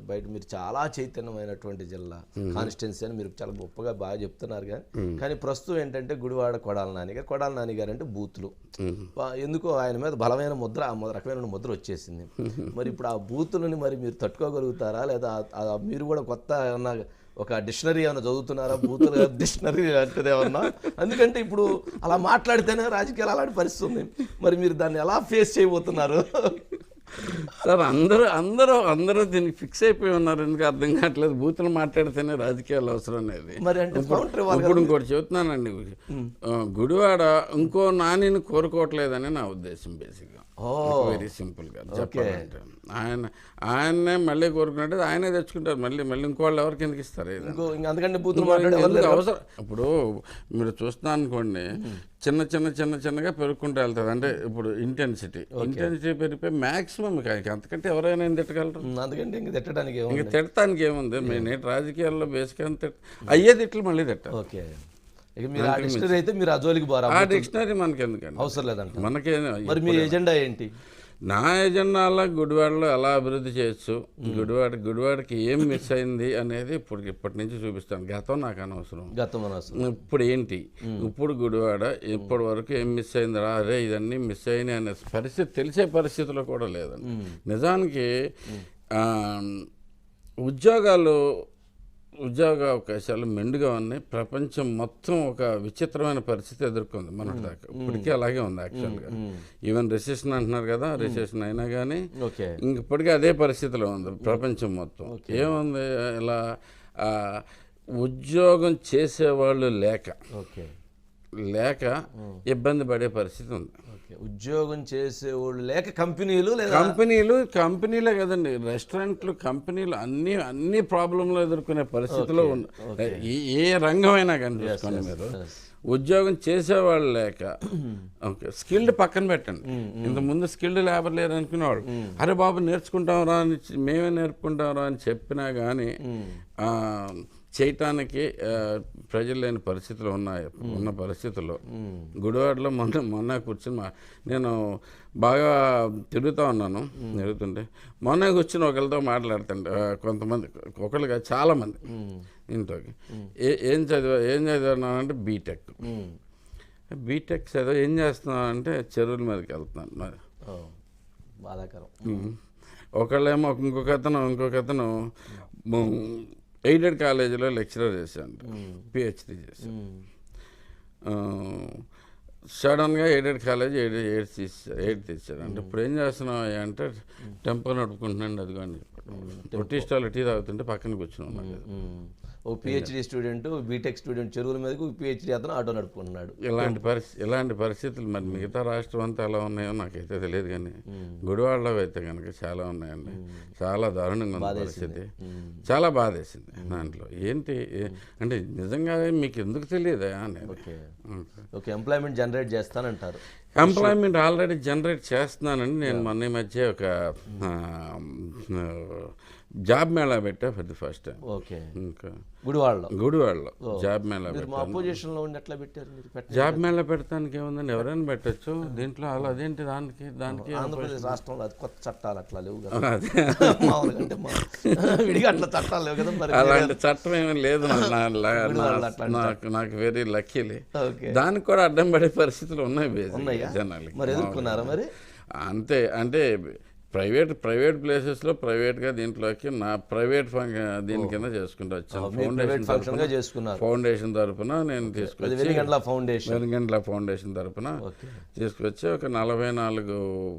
బయట మీరు చాలా చైతన్యమైనటువంటి జిల్లా కాన్స్టిట్యున్సీ అని మీరు చాలా గొప్పగా బాగా చెప్తున్నారు. కానీ ప్రస్తుతం ఏంటంటే గుడివాడ కొడాల నాని గారు అంటే బూతులు ఎందుకో ఆయన మీద బలమైన ముద్ర, ఆ రకమైన ముద్ర వచ్చేసింది. మరి ఇప్పుడు ఆ బూతులని మరి మీరు తట్టుకోగలుగుతారా, లేదా మీరు కూడా కొత్త ఏమన్నా ఒక డిక్షనరీ ఏమైనా చదువుతున్నారా, బూతులు డిక్షనరీ లాంటిది ఏమన్నా? ఎందుకంటే ఇప్పుడు అలా మాట్లాడితేనే రాజకీయాలు అలాంటి పరిస్థితి ఉంది. మరి మీరు దాన్ని ఎలా ఫేస్ చేయబోతున్నారు? సార్ అందరూ దీనికి ఫిక్స్ అయిపోయి ఉన్నారు. ఎందుకు అర్థం కావట్లేదు. బూతులు మాట్లాడితేనే రాజకీయాలు అవసరం అనేది. మరి అంటే ఇప్పుడు ఇంకోటి చెబుతున్నానండి, గుడివాడ ఇంకో నానిని కోరుకోవట్లేదని నా ఉద్దేశం. బేసిక్గా వెరీ సింపుల్గా చెప్పాలంటే ఆయన్నే మళ్ళీ కోరుకున్నట్టు ఆయనే తెచ్చుకుంటారు. మళ్ళీ ఇంకో వాళ్ళు ఎవరికి ఎందుకు ఇస్తారు? అవసరం. ఇప్పుడు మీరు చూస్తున్నా అనుకోండి, చిన్నగా పెరుగుకుంటూ వెళ్తుంది. అంటే ఇప్పుడు ఇంటెన్సిటీ పెరిగిపోయి మ్యాక్సిమం అంతకంటే ఎవరైనా తిట్టగలరు. అందుకంటే ఇంక తిట్టడానికి ఇంకా తిట్టడానికి ఏముంది? నేటి రాజకీయాల్లో బేసిక్గా అయ్యే తిట్లు మళ్ళీ తిట్టాలి. ఓకే, డిక్షనరీ అయితే మీరు ఆ జోలికి పోరా? ఆ డిక్షనరీ మనకి ఎందుకండి, అవసరం లేదంట. మనకే. మరి మీ ఎజెండా ఏంటి? నా ఎజెండాలో గుడివాడలో ఎలా అభివృద్ధి చేయొచ్చు, గుడివాడకి ఏం మిస్ అయింది అనేది ఇప్పటి నుంచి చూపిస్తాను. గతం నాకు అనవసరం, ఇప్పుడు ఏంటి, ఇప్పుడు గుడివాడ ఇప్పటి వరకు ఏం మిస్ అయింది రా, అరే ఇదన్నీ మిస్ అయినాయి అనే పరిస్థితి తెలిసే పరిస్థితిలో కూడా లేదండి. నిజానికి ఉద్యోగ అవకాశాలు మెండుగా ఉన్నాయి. ప్రపంచం మొత్తం ఒక విచిత్రమైన పరిస్థితి ఎదుర్కొంది మనకి దాకా. ఇప్పటికీ అలాగే ఉంది యాక్చువల్గా. ఈవెన్ రిసెషన్ అంటున్నారు కదా, రిసెషన్ అయినా కానీ ఇప్పటికీ అదే పరిస్థితిలో ఉంది ప్రపంచం మొత్తం. ఏముంది, ఇలా ఉద్యోగం చేసేవాళ్ళు లేక ఇబ్బంది పడే పరిస్థితి ఉంది. ఉద్యోగం చేసేవాళ్ళు లేక కంపెనీలే కదండి, రెస్టారెంట్లు, కంపెనీలు అన్ని ప్రాబ్లంలో ఎదుర్కొనే పరిస్థితిలో ఉంది. ఏ రంగమైనా కానీ చూసుకోండి మీరు. ఉద్యోగం చేసేవాళ్ళు లేక, ఓకే, స్కిల్డ్ పక్కన పెట్టండి. ఇంతకుముందు స్కిల్డ్ లేబర్ లేరు అనుకునేవాళ్ళు. అరే బాబు నేర్చుకుంటాంరా అని, మేమే నేర్పుకుంటాంరా అని చెప్పినా కానీ చేయటానికి ప్రజలు లేని పరిస్థితులు ఉన్న పరిస్థితుల్లో గుడివాడలో మొన్న కూర్చొని నేను బాగా తిరుగుతూ ఉన్నాను. మొన్న కూర్చొని ఒకరితో మాట్లాడుతుంటే కొంతమంది, ఒకరిగా చాలామంది ఇంట్లోకి ఏం చదివానంటే బీటెక్ చదివా, ఏం చేస్తున్నాను అంటే చెరువుల మీదకి వెళ్తున్నాను. మరి ఒకళ్ళేమో ఇంకొక అతను ఎయిడెడ్ కాలేజీలో లెక్చరర్ చేశాను, పిహెచ్డీ చేశాను. సడన్గా ఎయిడెడ్ కాలేజ్ ఎయిడ్ తీశారు. అంటే ఇప్పుడు ఏం చేస్తున్నావు అంటే టెంపో నడుపుకుంటున్నాండి అదిగోండి. టీ స్టాల్ టీ తాగుతుంటే పక్కన కూర్చుని ఉన్నాను. ఓ పిహెచ్డీ స్టూడెంట్, బీటెక్ స్టూడెంట్ చెరువుల మీదకి పిహెచ్డీ అతను ఆటో నడుపుకుంటున్నాడు. ఇలాంటి పరిస్థితులు మరి మిగతా రాష్ట్రం అంతా ఎలా ఉన్నాయో నాకైతే తెలియదు, కానీ గుడివాడలో అయితే కనుక చాలా ఉన్నాయండి. చాలా దారుణంగా ఉంది పరిస్థితి, చాలా బాధేసింది. దాంట్లో ఏంటి అంటే నిజంగా మీకు ఎందుకు తెలియదా అనేది. ఓకే, ఎంప్లాయ్మెంట్ జనరేట్ చేస్తానంటారు. ఎంప్లాయ్మెంట్ ఆల్రెడీ జనరేట్ చేస్తున్నానండి. నేను మొన్న మధ్య ఒక జాబ్ మేళా పెట్టా for the first time. Okay, ఇంకా గుడివాడలో జాబ్ మేళా అపోజిషన్లో ఉండి ఎట్లా పెట్టారు మీరు? జాబ్ మేళా పెట్టడానికి ఏముందని ఎవరైనా పెట్టచ్చు దీంట్లో. అలా అదేంటి దానికి ఆంధ్రప్రదేశ్ రాష్ట్రంలో అది కొత్త చట్టాలు అట్లా లేవు కదా, విడిగా అట్లా చట్టాలు లేవు కదా. అలాంటి చట్టం ఏమీ లేదు నాకు వెరీ లక్కీలీ. దానికి కూడా అడ్డం పడే పరిస్థితులు ఉన్నాయి జనాలకి. మరి ఎదుర్కొన్నారా మరి? అంతే, అంటే ప్రైవేట్ ప్లేసెస్లో ప్రైవేట్గా దీంట్లోకి నా ప్రైవేట్ దీని కింద చేసుకుంటూ వచ్చాను. ఫౌండేషన్ తరఫున నేను తీసుకొచ్చి వెనుగండ్ల ఫౌండేషన్ తరఫున తీసుకొచ్చి ఒక 44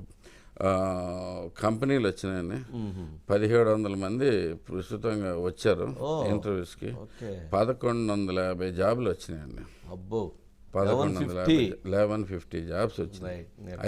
కంపెనీలు వచ్చినాయండి. 1700 మంది ప్రస్తుతంగా వచ్చారు ఇంటర్వ్యూస్కి. 1150 జాబులు వచ్చినాయండి. 1150 జాబ్స్ వచ్చినాయి.